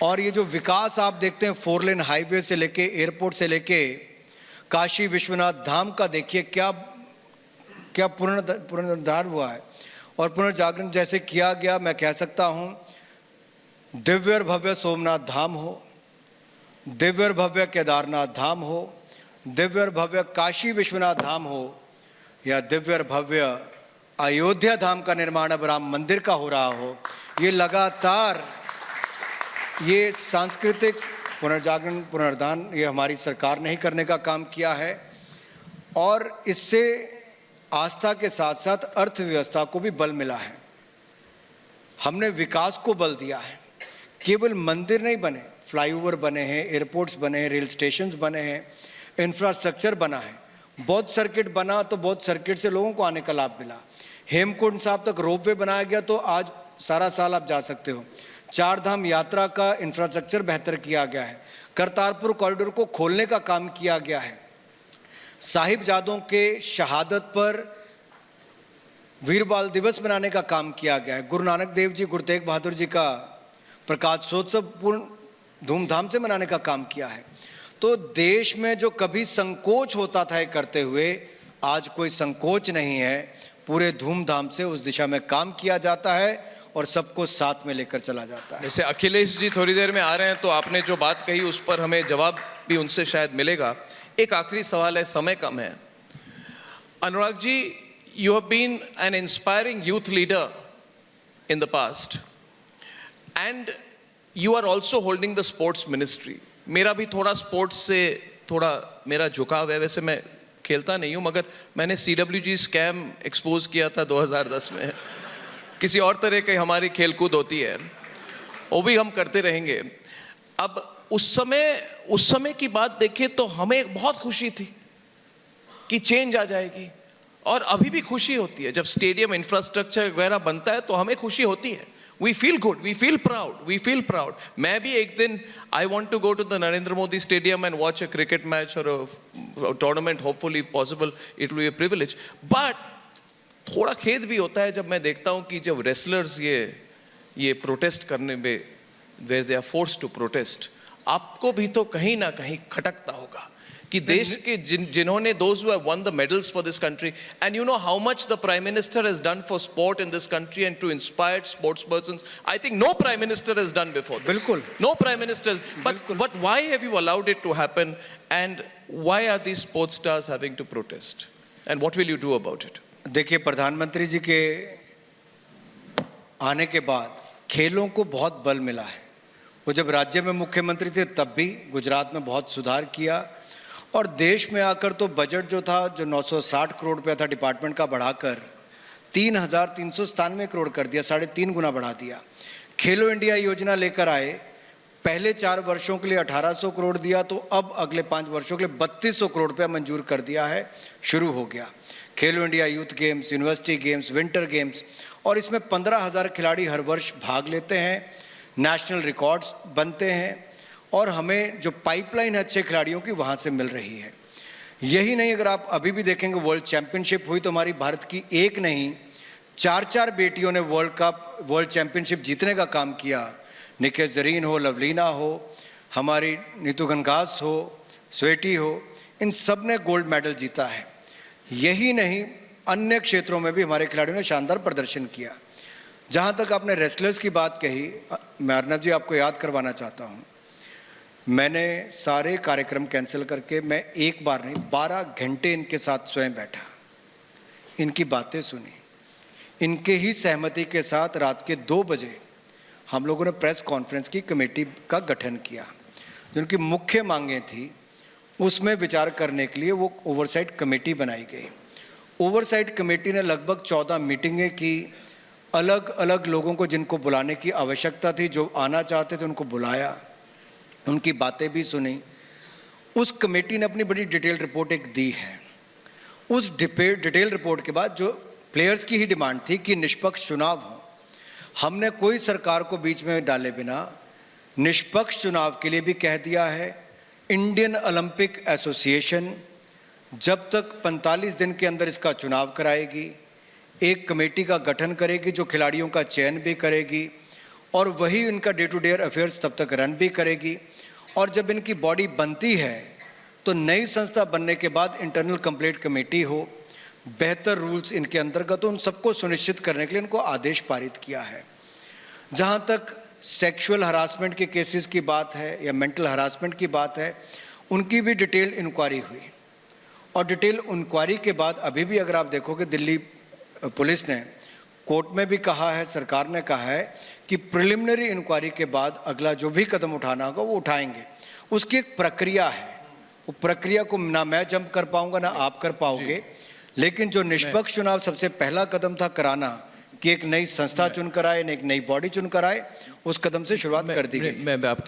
और ये जो विकास आप देखते हैं 4 लेन हाईवे से लेके एयरपोर्ट से लेके काशी विश्वनाथ धाम का, देखिए क्या क्या पुनरुद्धार हुआ है और पुनर्जागरण जैसे किया गया। मैं कह सकता हूँ दिव्य और भव्य सोमनाथ धाम हो, दिव्य और भव्य केदारनाथ धाम हो, दिव्य और भव्य काशी विश्वनाथ धाम हो, या दिव्य और भव्य अयोध्या धाम का निर्माण अब राम मंदिर का हो रहा हो, ये लगातार ये सांस्कृतिक पुनर्जागरण पुनरुद्धार ये हमारी सरकार ने ही करने का काम किया है। और इससे आस्था के साथ साथ अर्थव्यवस्था को भी बल मिला है। हमने विकास को बल दिया है। केवल मंदिर नहीं बने, फ्लाईओवर बने हैं, एयरपोर्ट्स बने हैं, रेल स्टेशंस बने हैं, इंफ्रास्ट्रक्चर बना है। बौद्ध सर्किट बना तो बौद्ध सर्किट से लोगों को आने का लाभ मिला। हेमकुंड साहब तक रोपवे बनाया गया तो आज सारा साल आप जा सकते हो। 4 धाम यात्रा का इंफ्रास्ट्रक्चर बेहतर किया गया है। करतारपुर कॉरिडोर को खोलने का काम किया गया है। साहिबजादों के शहादत पर वीर बाल दिवस मनाने का काम किया गया है। गुरु नानक देव जी, गुरु तेग बहादुर जी का प्रकाशोत्सव पूर्ण धूमधाम से मनाने का काम किया है। तो देश में जो कभी संकोच होता था करते हुए, आज कोई संकोच नहीं है। पूरे धूमधाम से उस दिशा में काम किया जाता है और सबको साथ में लेकर चला जाता है। जैसे अखिलेश जी थोड़ी देर में आ रहे हैं तो आपने जो बात कही उस पर हमें जवाब भी उनसे शायद मिलेगा। एक आखिरी सवाल है, समय कम है। Anurag ji, you have been an inspiring youth leader in the past and you are also holding the sports ministry. मेरा भी थोड़ा स्पोर्ट्स से थोड़ा मेरा झुकाव है। वैसे मैं खेलता नहीं हूँ, मगर मैंने CWG स्कैम एक्सपोज किया था 2010 में। किसी और तरह की हमारी खेलकूद होती है, वो भी हम करते रहेंगे। अब उस समय की बात देखें तो हमें बहुत खुशी थी कि चेंज आ जाएगी, और अभी भी खुशी होती है। जब स्टेडियम इंफ्रास्ट्रक्चर वगैरह बनता है तो हमें खुशी होती है। We feel good, we feel proud. मैं भी एक दिन I want to go to the Narendra Modi stadium and watch a cricket match और a tournament, hopefully possible, it will be a privilege. But थोड़ा खेद भी होता है जब मैं देखता हूँ कि जब रेसलर्स ये प्रोटेस्ट करने में, where they are forced to protest, आपको भी तो कहीं ना कहीं खटकता होगा कि देश के जिन्होंने those who have won the medals for this country, and you know how much the Prime Minister has done for sport in this country and to inspire sportspersons. I think no Prime Minister has done before this. बिल्कुल, no Prime Ministers. But why have you allowed it to happen, and why are these sports stars having to protest, and what will you do about it? देखिए, प्रधानमंत्री जी के आने के बाद खेलों को बहुत बल मिला है। वो जब राज्य में मुख्यमंत्री थे तब भी गुजरात में बहुत सुधार किया, और देश में आकर तो बजट जो था, जो 960 करोड़ रुपया था डिपार्टमेंट का, बढ़ाकर 3,397 करोड़ कर दिया, 3.5 गुना बढ़ा दिया। खेलो इंडिया योजना लेकर आए, पहले 4 वर्षों के लिए 1,800 करोड़ दिया, तो अब अगले 5 वर्षों के लिए 3,200 करोड़ रुपया मंजूर कर दिया है। शुरू हो गया खेलो India youth games, university games, winter games, और इसमें 15,000 खिलाड़ी हर वर्ष भाग लेते हैं। नेशनल रिकॉर्ड्स बनते हैं और हमें जो पाइपलाइन है अच्छे खिलाड़ियों की वहाँ से मिल रही है। यही नहीं, अगर आप अभी भी देखेंगे वर्ल्ड चैंपियनशिप हुई तो हमारी भारत की एक नहीं 4 बेटियों ने वर्ल्ड कप, वर्ल्ड चैंपियनशिप जीतने का काम किया। निकेत जरीन हो, लवलीना हो, हमारी नीतू घनघास हो, स्वेटी हो, इन सब ने गोल्ड मेडल जीता है। यही नहीं, अन्य क्षेत्रों में भी हमारे खिलाड़ियों ने शानदार प्रदर्शन किया। जहाँ तक आपने रेसलर्स की बात कही, मैं अर्नब जी आपको याद करवाना चाहता हूँ, मैंने सारे कार्यक्रम कैंसिल करके मैं एक बार नहीं 12 घंटे इनके साथ स्वयं बैठा, इनकी बातें सुनी। इनके ही सहमति के साथ रात के 2 बजे हम लोगों ने प्रेस कॉन्फ्रेंस की कमेटी का गठन किया। जिनकी मुख्य मांगें थी उसमें विचार करने के लिए वो ओवरसाइट कमेटी बनाई गई। ओवरसाइट कमेटी ने लगभग 14 मीटिंगें की, अलग अलग लोगों को जिनको बुलाने की आवश्यकता थी, जो आना चाहते थे उनको बुलाया, उनकी बातें भी सुनी। उस कमेटी ने अपनी बड़ी डिटेल्ड रिपोर्ट एक दी है। उस डिटेल रिपोर्ट के बाद जो प्लेयर्स की ही डिमांड थी कि निष्पक्ष चुनाव हो, हमने कोई सरकार को बीच में डाले बिना निष्पक्ष चुनाव के लिए भी कह दिया है। इंडियन ओलंपिक एसोसिएशन जब तक 45 दिन के अंदर इसका चुनाव कराएगी, एक कमेटी का गठन करेगी जो खिलाड़ियों का चयन भी करेगी, और वही इनका डे टू डे अफेयर्स तब तक रन भी करेगी। और जब इनकी बॉडी बनती है तो नई संस्था बनने के बाद इंटरनल कंप्लेंट कमेटी हो, बेहतर रूल्स इनके अंतर्गत उन सबको सुनिश्चित करने के लिए इनको आदेश पारित किया है। जहाँ तक सेक्सुअल हरासमेंट के केसेस की बात है या मेंटल हरासमेंट की बात है, उनकी भी डिटेल इंक्वायरी हुई और डिटेल इंक्वायरी के बाद अभी भी अगर आप देखोगे दिल्ली पुलिस ने कोर्ट में भी कहा है, सरकार ने कहा है कि प्रिलिमिनरी इंक्वायरी के बाद अगला जो भी कदम उठाना होगा वो उठाएंगे। उसकी एक प्रक्रिया है, वो प्रक्रिया को ना मैं जंप कर पाऊंगा ना आप कर पाओगे, लेकिन जो निष्पक्ष चुनाव सबसे पहला कदम था कराना कि एक नई संस्था चुनकर आए, एक नई बॉडी चुनकर आए, उस कदम से शुरुआत कर दी गई। मैं आपकी